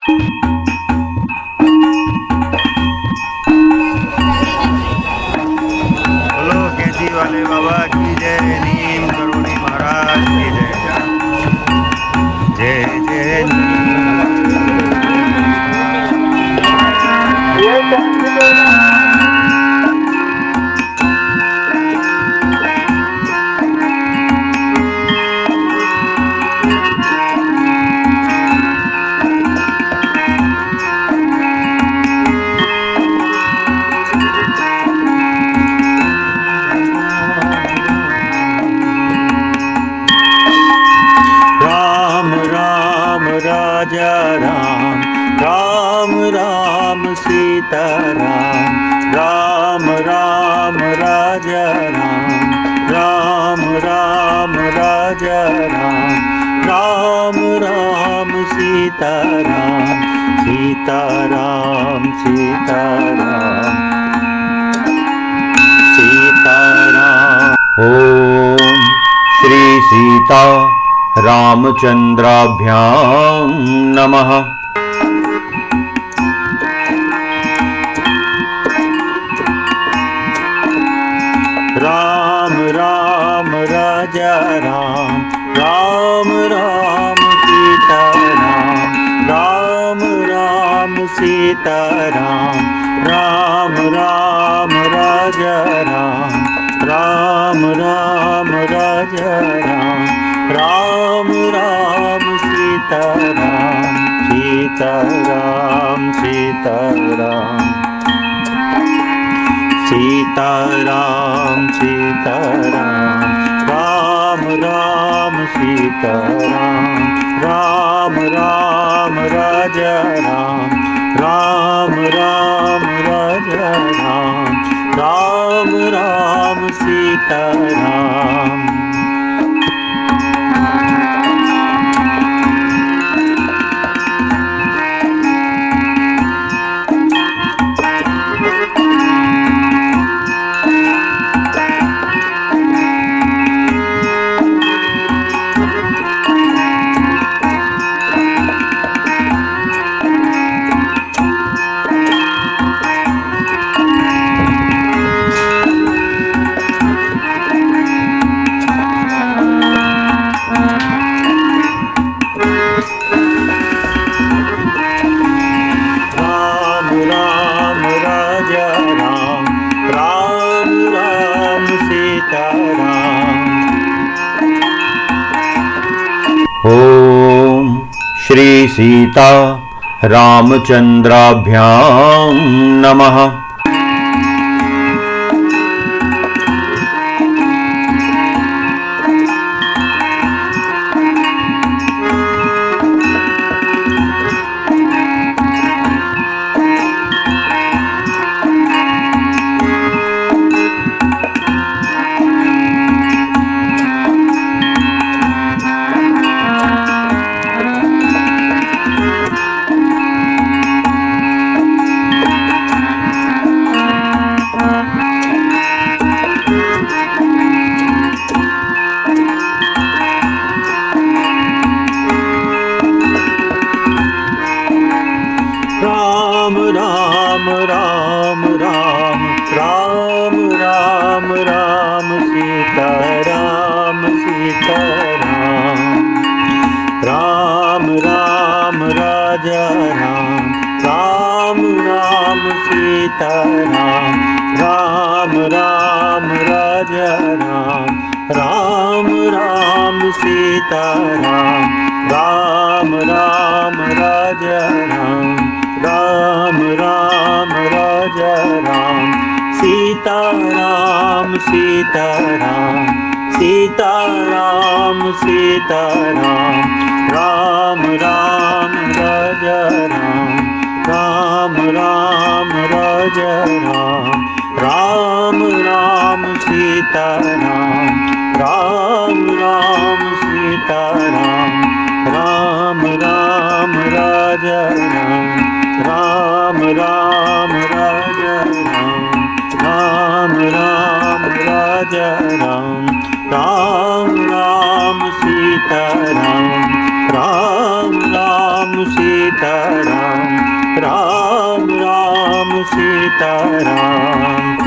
बोलो कैंची वाले बाबा की जय, नीम करोड़ी महाराज की जय। जय जय राम राम राजा राम, राम राम सीता राम, राम राम राजा राम, राम राम राजा राम, राम राम सीता राम, सीता राम सीता राम, सीता राम। ओम श्री सीता रामचंद्राभ्यां नमः। राम राम राजा राम, राम राम सीता राम, राम राम सीता राम, राम राम राजा राम, राम राम राजा राम, राम राम सीता राम, सीता राम सीता राम, सीता राम सीता राम, राम राम सीता राम, राम राम राजा राम, राम राम राजा राम, राम राम सीता राम। ओम श्री सीता रामचंद्राभ्यां नमः। राम राम राम राम, राम राम राम सीता राम सीता राम, राम राम राजा राम, राम राम सीता राम, राम राम राजा राम, राम राम सीता राम, राम राम राजा राम, राम राम राजा राम, सीता राम सीता राम, सीता राम सीता राम, राम राम राजा राम, राम राम राजा राम, राम राम सीता राम, राम राम सीता राम, राम राम राजा राम, राम राम राजा राम, राम राम राजा राम, राम राम सीता राम, राम राम सीता राम। सीताराम।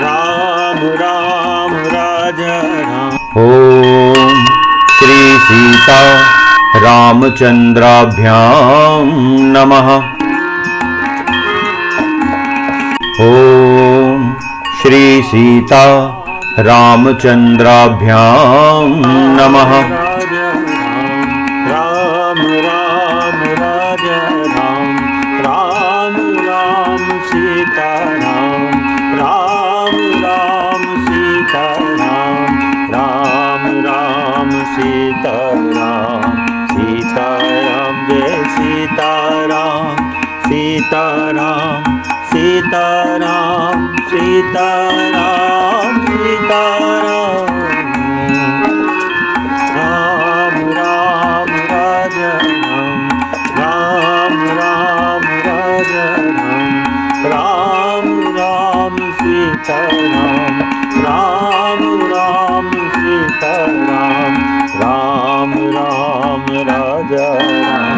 राम राम राजा राम। ओम श्री सीता रामचंद्राभ्याम नमः। ओम श्री सीता रामचंद्राभ्याम नमः। राम राम राजा राम। राम राम सीता राम। राम राम सीता राम। राम राम सीता राम। सीता राम जय सीता राम। सीता राम सीता राम। सीता राम सीता राम। राम राम राजा राम। राम राम राजा राम। राम राम सीता राम। राम राम सीता राम। राम राम राजा राम।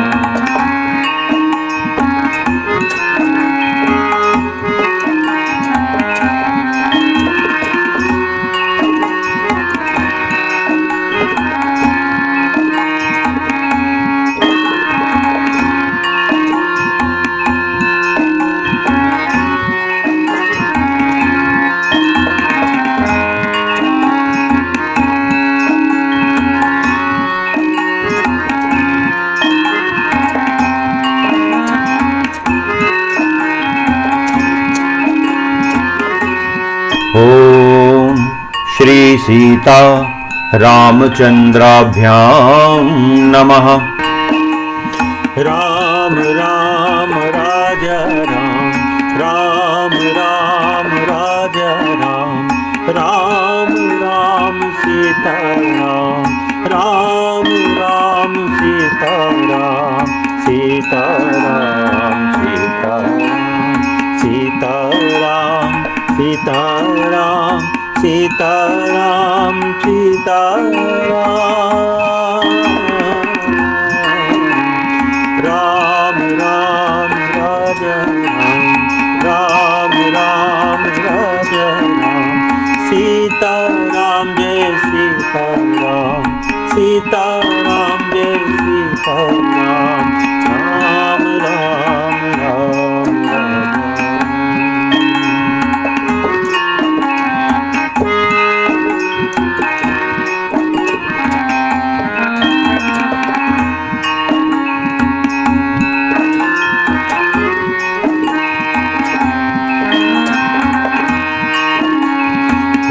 ओम श्री सीता रामचंद्राभ्याम नमः। राम राम राजा राम। राम राम राजा राम। राम राम सीता राम। राम राम सीता राम। सीता राम सीता राम। सीता राम सीता राम। सीता राम सीता राम। राम राम राजा राम। राम राम राजा राम। सीता राम जय सीता राम। सीता राम जय सीता राम। राम राम राम राजा।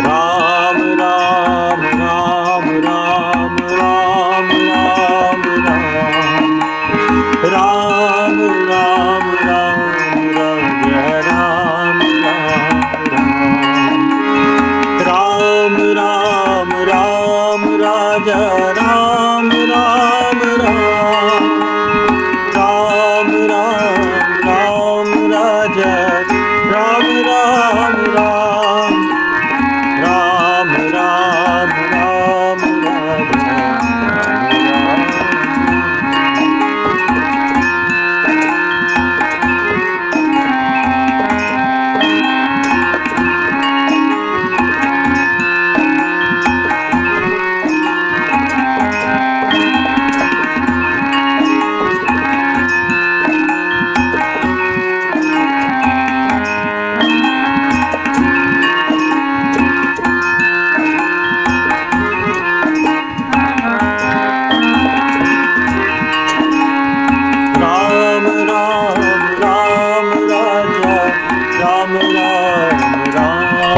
राम राम राम राम राम राम राम।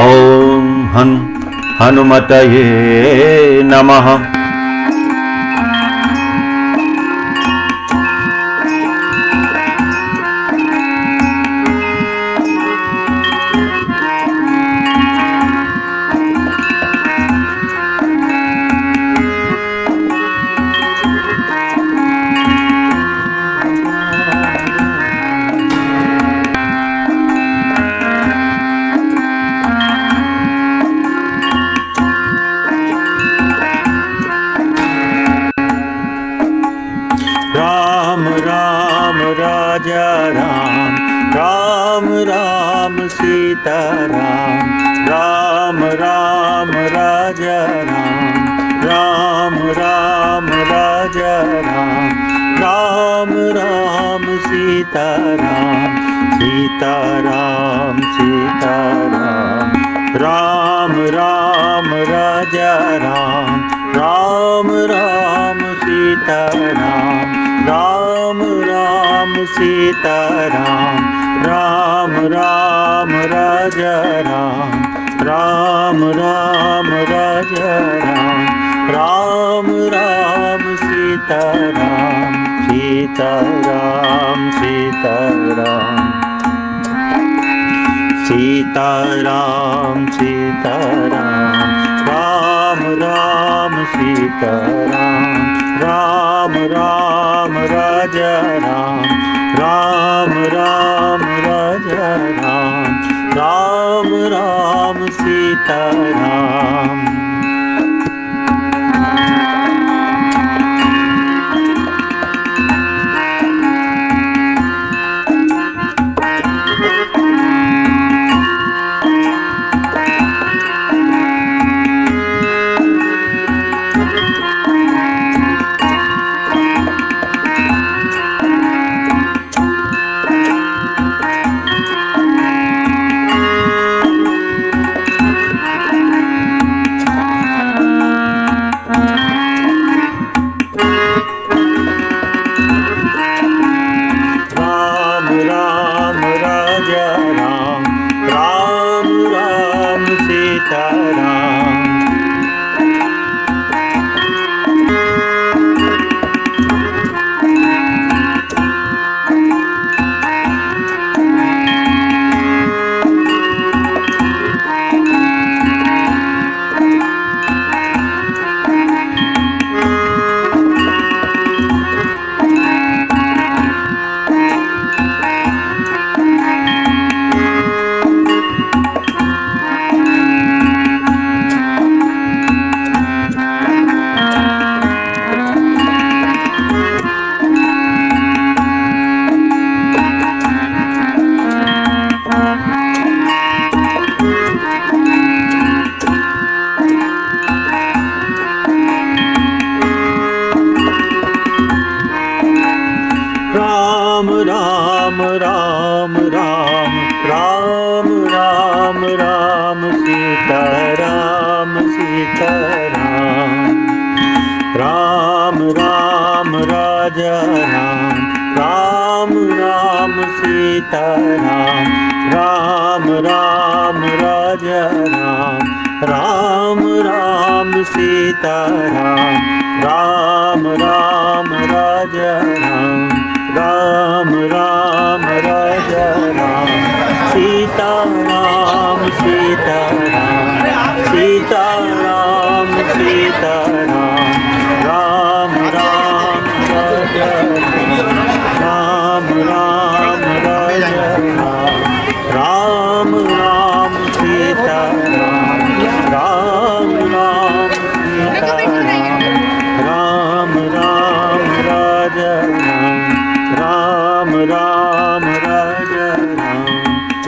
ॐ हनुमतये नमः। राम राम राजा राम, राम राम सीता राम, राम राम राजा राम, राम राम राजा राम, राम राम सीता राम, सीता राम सीता राम, राम राम राजा राम, राम राम सीता राम, राम राम सीता राम, राम राम राजा राम, राम राम राजा राम, राम राम सीता राम, सीता राम सीता राम, सीता राम सीता राम, राम राम सीता राम, राम राम राजा राम, राम राम राजा राम, राम राम सीता राम। राम राम राम राम, राम राम राम सीता राम सीता राम, राम राम राजा राम, राम राम सीता राम, राम राम राजा राम, राम राम सीता राम, राम राम राजा राम, राम राम राजा राम, सीता राम सीता राम, सीता राम सीता राम, राम राम राजा राम, राम राजा राम, राम राम सीता राम, राम राम सीता राम, राम राम राजा राम, राम राम राजा राम,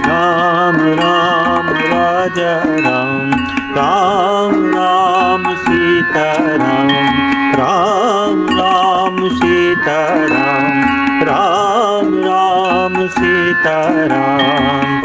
राम राम राजा राम, राम राम सीता राम, राम राम सीता राम, राम राम सीता राम।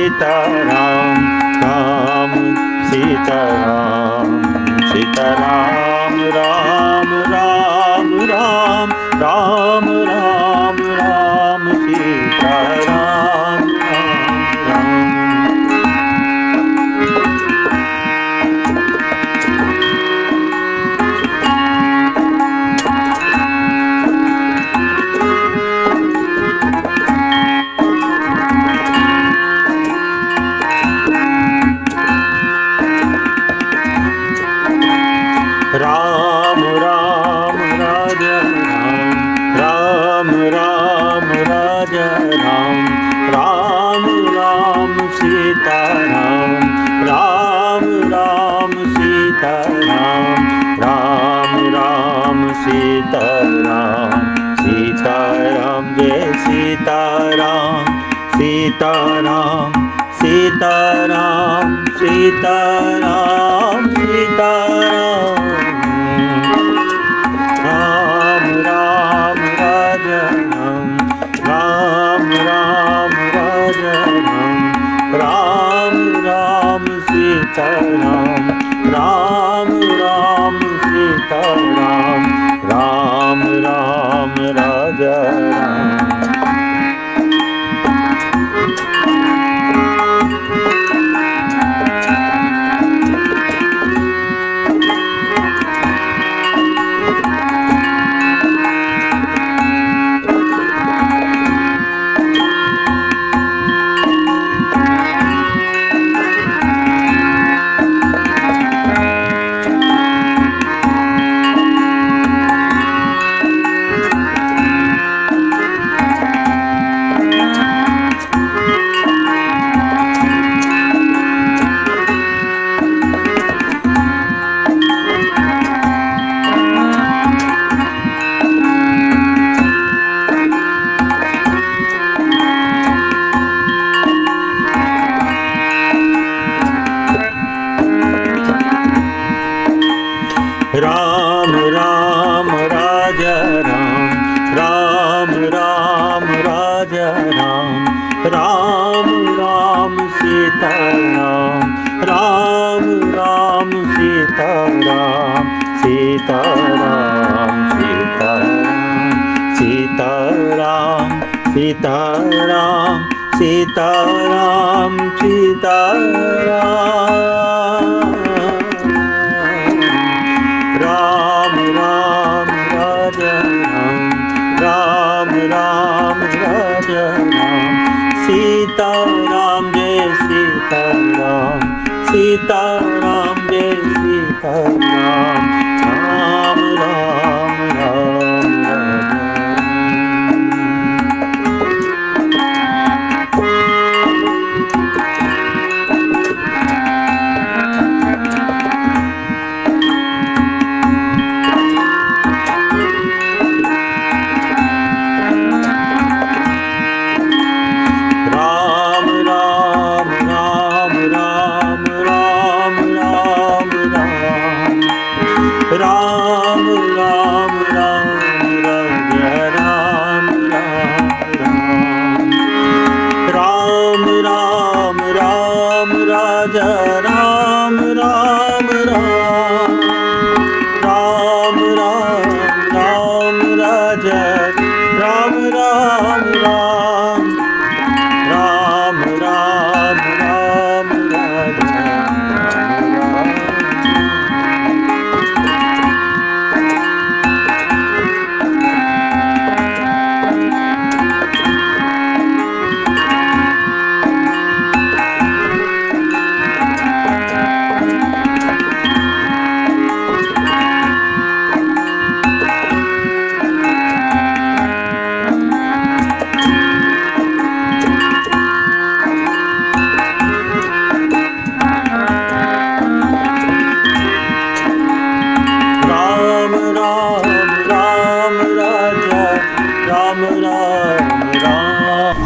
सीताराम राम सीताराम सीताराम राम राम राम राम राम राम सीताराम राम राम। राम राम राजा राम राम राम राजा राम राम सीता राम राम सीता राम सीता सीताराम जय सीताराम सीताराम सीताराम सीताराम सीताराम राम राम राजा राम राम राजा राम राम सीताराम राम सीताराम राम राम राजा राम। राम राम राजा राम राम राजा राम राम सीता राम सीता सीताराम सीताराम सीताराम सीताराम सीताराम राम राम राजा राम राजा सीताराम जय सीताराम सीताराम जय सीताराम राम राम राम राजा। राम राम राम राजा राम राम राम राजा राम राम राजा राम राम राजा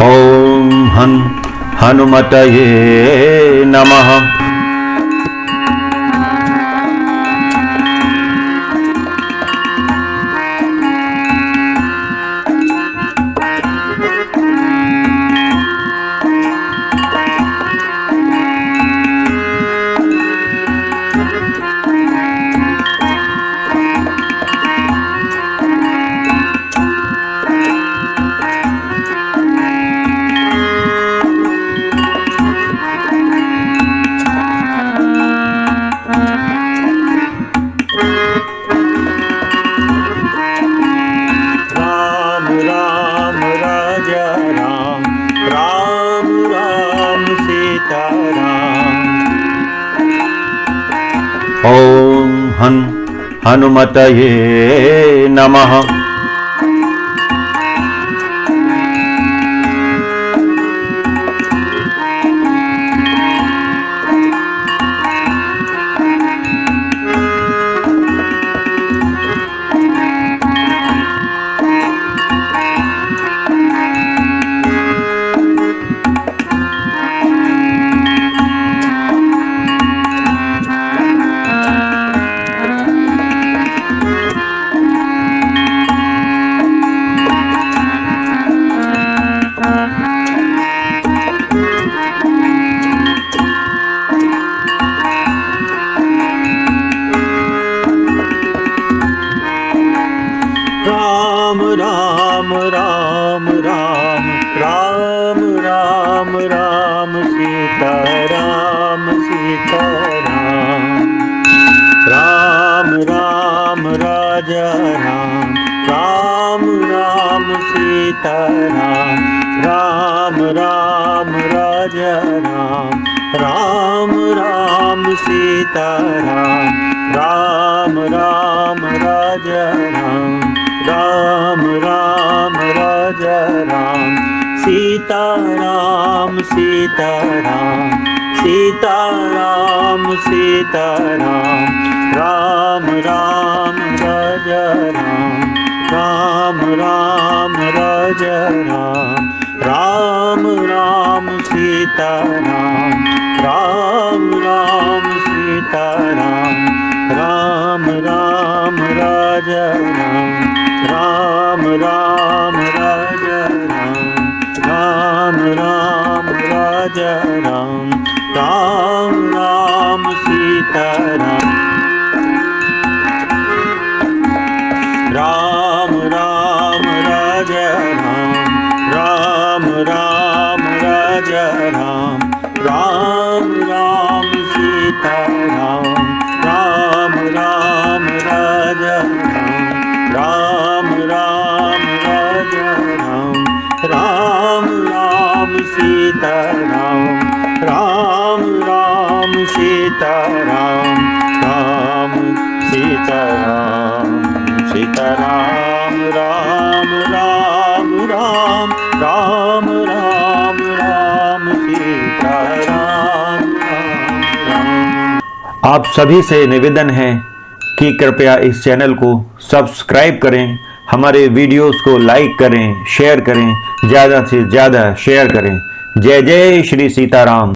ॐ हनुमतये नमः। ॐ हनुमतये नमः। राम राम राम राम राम राम राम सीता राम सीता राम राम राम राजा राम राम राम सीता राम राम राजा राम राम सीता राम राम राजा राम राम राजा राम सीता राम सीता राम सीता राम सीता राम राम राजा राम राम राजा राम राम सीता राम सीता राम राम राजा राम राजा राम राजा राम सीता राम राजा राम राजा राम सीता राम राजा राम राजा राम सीता राम सीता राम सीता सीता राम सीता राम। आप सभी से निवेदन है कि कृपया इस चैनल को सब्सक्राइब करें, हमारे वीडियोस को लाइक करें, शेयर करें, ज़्यादा से ज़्यादा शेयर करें। जय जय श्री सीताराम।